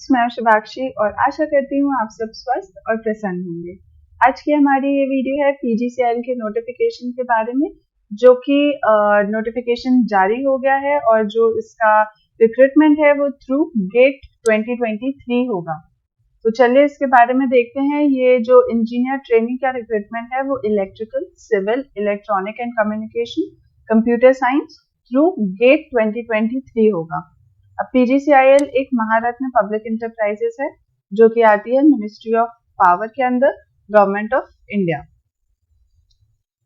मैं शिवाक्षी और आशा करती हूँ आप सब स्वस्थ और प्रसन्न होंगे। आज की हमारी ये वीडियो है पीजीसीएल के नोटिफिकेशन के बारे में, जो कि नोटिफिकेशन जारी हो गया है और जो इसका रिक्रूटमेंट है वो थ्रू गेट 2023 होगा। तो चलिए इसके बारे में देखते हैं। ये जो इंजीनियर ट्रेनिंग का रिक्रूटमेंट है वो electrical, civil, electronic and communication, computer science through GATE 2023 होगा। अब पीजीसीआईएल एक महारत्न पब्लिक इंटरप्राइजेस है जो कि आती है मिनिस्ट्री ऑफ पावर के अंदर, गवर्नमेंट ऑफ इंडिया।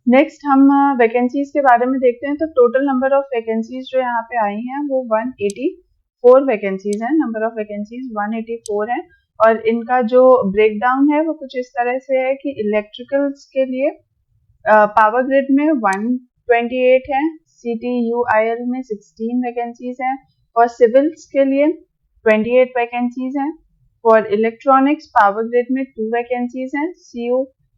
नेक्स्ट हम वैकेंसीज के बारे में देखते हैं। तो टोटल नंबर ऑफ वैकेंसीज जो यहाँ पे आई हैं वो 184 वैकेंसीज हैं। नंबर ऑफ वैकेंसीज 184 है और इनका जो ब्रेकडाउन है वो कुछ इस तरह से है कि इलेक्ट्रिकल्स के लिए पावर ग्रिड में 128 है, सीटीयूआईएल में 16 वैकेंसीज हैं और सिविल्स के लिए 28 वैकेंसीज हैं। फॉर इलेक्ट्रॉनिक्स पावर ग्रिड में 2 वैकेंसीज हैं,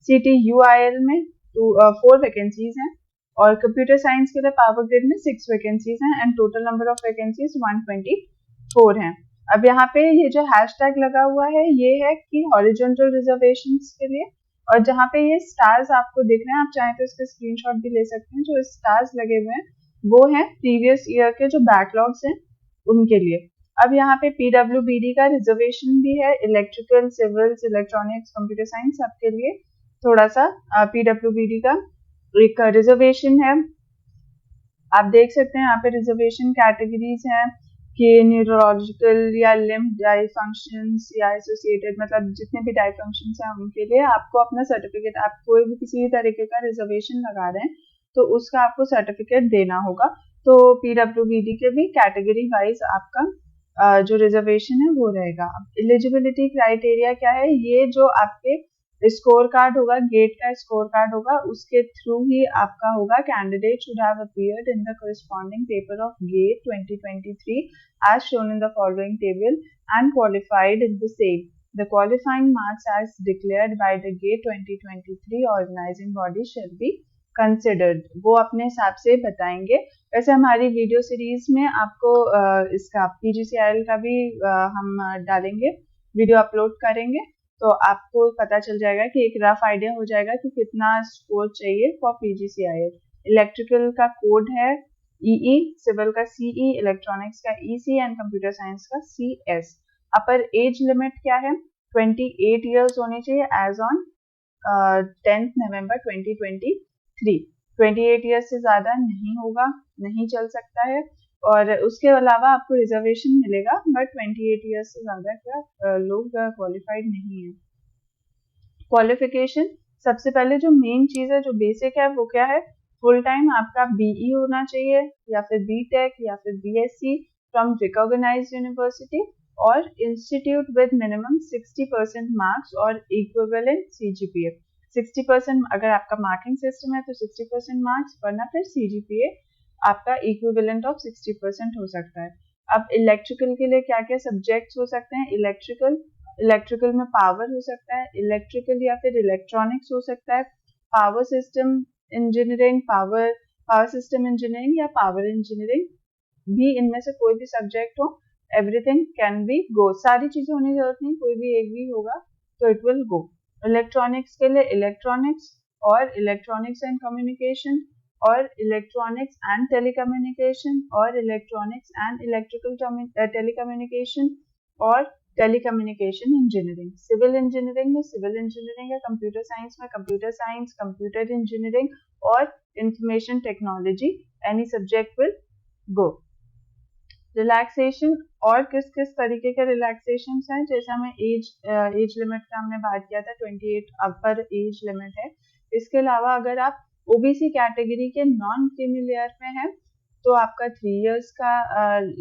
सीटीयूआईएल में 4 वैकेंसीज हैं और कंप्यूटर साइंस के लिए पावर ग्रिड में 6 वैकेंसीज हैं and total number of vacancies 124 हैं। अब यहाँ पे ये जो हैशटैग लगा हुआ है ये है कि हॉरिजॉन्टल रिजर्वेशंस के लिए, और जहाँ पे ये स्टार्स आपको दिख रहे हैं, आप चाहें तो इसके स्क्रीनशॉट भी ले सकते हैं। जो स्टार्स लगे हुए हैं वो हैं प्रीवियस ईयर के जो बैकलॉग्स हैं उनके लिए। अब यहाँ पे पीडब्ल्यूबीडी का रिजर्वेशन भी है, electrical, civils, electronics, computer science सबके लिए थोड़ा सा पीडब्ल्यूबीडी का एक रिजर्वेशन है। आप देख सकते हैं यहाँ पे रिजर्वेशन कैटेगरीज हैं कि न्यूरोलॉजिकल या लिम्ब डाइफंक्शंस या एसोसिएटेड, मतलब जितने भी डाइफंक्शंस हैं उनके लिए आपको अपना सर्टिफिकेट, आप कोई भी किसी भी तरीके का रिजर्वेशन लगा रहे हैं तो उसका आपको सर्टिफिकेट देना होगा। तो पीडब्ल्यूबीडी के भी कैटेगरी वाइज आपका जो रिजर्वेशन है वो रहेगा। एलिजिबिलिटी क्राइटेरिया क्या है, ये जो आपके स्कोर कार्ड होगा, गेट का स्कोर कार्ड होगा, उसके थ्रू ही आपका होगा। Candidate should have appeared in the corresponding paper of GATE 2023 as shown in the following table and qualified in the same. The qualifying marks as declared by the GATE 2023 organizing body shall be considered. वो अपने हिसाब से बताएंगे। वैसे हमारी video series में आपको इसका पीजीसीआईएल का भी हम डालेंगे, वीडियो अपलोड करेंगे, तो आपको पता चल जाएगा कि एक रफ आइडिया हो जाएगा कि कितना स्कोर चाहिए फॉर पीजीसीआईएल। इलेक्ट्रिकल का कोड है EE, सिविल का CE, इलेक्ट्रॉनिक्स का EC एंड कंप्यूटर साइंस का CS। अपर एज लिमिट क्या है, 28 इयर्स होनी चाहिए एज ऑन 10 नवंबर 2023। 28 इयर्स से ज्यादा नहीं होगा, नहीं चल सकता है। और उसके अलावा आपको रिजर्वेशन मिलेगा, बट 28 इयर्स से ज्यादा क्या लोग क्वालिफाइड नहीं है। क्वालिफिकेशन सबसे पहले जो मेन चीज है, जो बेसिक है, वो क्या है, फुल टाइम आपका BE होना चाहिए या फिर BTech या फिर BSc फ्रॉम रिकॉग्नाइज्ड यूनिवर्सिटी और इंस्टीट्यूट विद मिनिमम 60% मार्क्स और इक्विवेलेंट CGPA। 60% अगर आपका मार्किंग सिस्टम है तो 60% मार्क्स, वरना फिर CGPA आपका इक्विवेलेंट ऑफ 60% हो सकता है। अब इलेक्ट्रिकल के लिए क्या क्या सब्जेक्ट्स हो सकते हैं, इलेक्ट्रिकल में पावर हो सकता है, इलेक्ट्रिकल या फिर इलेक्ट्रॉनिक्स हो सकता है, power system engineering, power system engineering या पावर इंजीनियरिंग, भी इनमें से कोई भी सब्जेक्ट हो, एवरीथिंग कैन बी गो। सारी चीजें होने की जरूरत नहीं, कोई भी एक भी होगा तो इट विल गो। इलेक्ट्रॉनिक्स के लिए इलेक्ट्रॉनिक्स और इलेक्ट्रॉनिक्स एंड कम्युनिकेशन और इलेक्ट्रॉनिक्स एंड टेलीकम्युनिकेशन और इलेक्ट्रॉनिक्स एंड इलेक्ट्रिकल टेलीकम्युनिकेशन और टेलीकम्युनिकेशन इंजीनियरिंग। सिविल इंजीनियरिंग में सिविल इंजीनियरिंग या कंप्यूटर साइंस में कंप्यूटर साइंस, कंप्यूटर इंजीनियरिंग और information technology, any subject will go. Relaxation और किस किस तरीके के रिलैक्सेशन हैं, जैसे हमें एज लिमिट का हमने बात किया था, 28 अपर एज लिमिट है। इसके अलावा अगर आप ओबीसी कैटेगरी के नॉन क्रीमी लेयर में हैं तो आपका 3 इयर्स का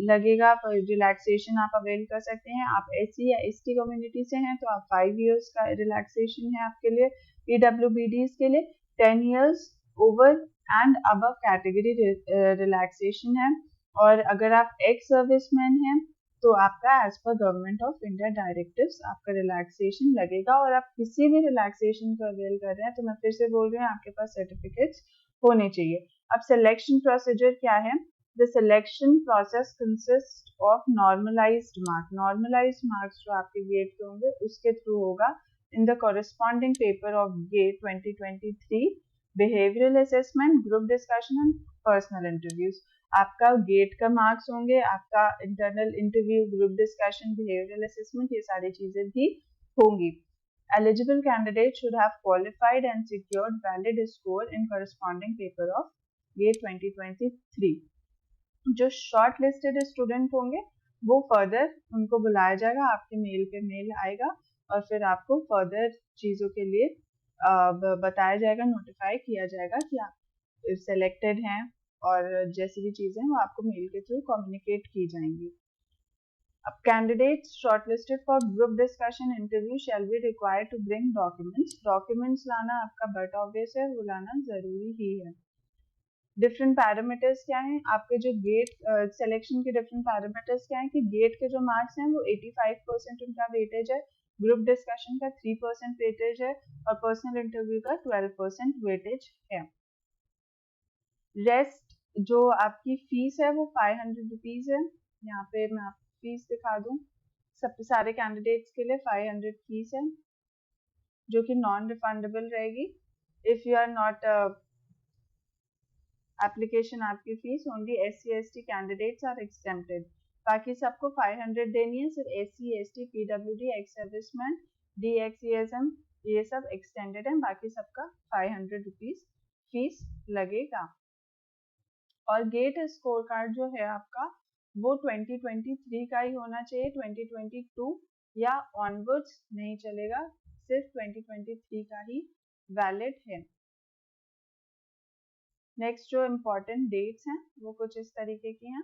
लगेगा रिलैक्सेशन, आप अवेल कर सकते हैं। आप SC या ST कम्युनिटी से हैं तो आप 5 इयर्स का रिलैक्सेशन है आपके लिए। PWBDs के लिए 10 years over and above category relaxation है। और अगर आप एक्स सर्विसमैन हैं तो आपका एज पर गवर्नमेंट ऑफ इंडिया डायरेक्टिव्स आपका रिलैक्सेशन लगेगा। और आप किसी भी रिलैक्सेशन को अवेल कर रहे हैं तो मैं फिर से बोल रही हूँ, आपके पास सर्टिफिकेट्स होने चाहिए। अब सिलेक्शन प्रोसीजर क्या है, the selection process consist of normalised mark. Normalised marks जो आपके गेट के होंगे उसके थ्रू होगा in the corresponding paper of GATE 2023, behavioural assessment, group discussion and personal interviews. आपका गेट का मार्क्स होंगे, आपका internal interview, group discussion, behavioural assessment, ये सारी चीजें भी होंगी। Eligible candidates should have qualified and secured valid score in corresponding paper of GATE 2023. जो शॉर्ट लिस्टेड स्टूडेंट होंगे वो फर्दर उनको बुलाया जाएगा, आपके मेल पे मेल आएगा और फिर आपको फर्दर चीज़ों के लिए बताया जाएगा, नोटिफाई किया जाएगा कि आप सेलेक्टेड हैं और जैसी भी चीज़ें वो आपको मेल के थ्रू कम्युनिकेट की जाएंगी। अब candidates shortlisted for group discussion interview shall be required to bring documents. Documents लाना आपका बट ऑब्वियस है, वो लाना जरूरी ही है। डिफरेंट पैरामीटर्स क्या हैं आपके जो गेट सिलेक्शन के डिफरेंट पैरामीटर्स क्या हैं कि गेट के जो मार्क्स हैं वो 85% उनका वेटेज है, ग्रुप डिस्कशन का 3% वेटेज है और पर्सनल इंटरव्यू का 12% वेटेज है। रेस्ट जो आपकी फीस है वो 500 रुपीज है। यहाँ पे मैं आपको फीस दिखा दूं, सब सारे कैंडिडेट्स के लिए 500 फीस है जो कि नॉन रिफंडेबल रहेगी। If you are not application आपकी fees only SC/ST candidates are accepted. बाकी सबको 500 देनी है, सिर्फ SC/ST, PWD, ex serviceman, DXESM ये सब एक्सटेंडेड है, बाकी सबका 500 रुपीज फीस लगेगा। और गेट स्कोर कार्ड जो है आपका वो 2023 का ही होना चाहिए, 2022 या ऑनवर्ड्स नहीं चलेगा, सिर्फ 2023 का ही वैलिड है। नेक्स्ट जो इम्पोर्टेंट डेट्स हैं वो कुछ इस तरीके की हैं।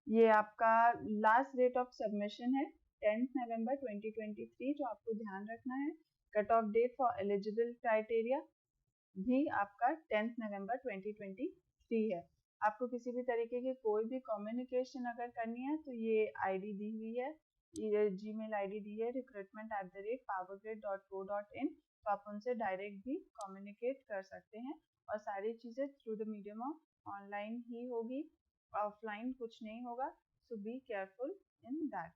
ये आपका लास्ट डेट ऑफ सबमिशन है 10 नवंबर 2023, जो आपको ध्यान रखना है। Cut off date for eligible criteria भी आपका 10 नवंबर 2023 है। आपको किसी भी तरीके की कोई भी कम्युनिकेशन अगर करनी है तो ये आईडी दी हुई है, ये जीमेल आईडी दी है recruitment@powergrid.co.in, तो आप उनसे डायरेक्ट भी कम्युनिकेट कर सकते हैं और सारी चीज़ें through the medium of online ही होगी, ऑफलाइन कुछ नहीं होगा, so be careful in that.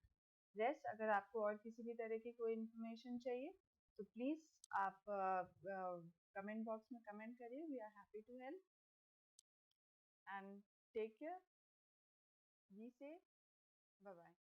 Rest अगर आपको और किसी भी तरह की कोई इन्फॉर्मेशन चाहिए तो प्लीज़ आप कमेंट बॉक्स में कमेंट करिए, we are happy to help and take care, be safe, bye bye.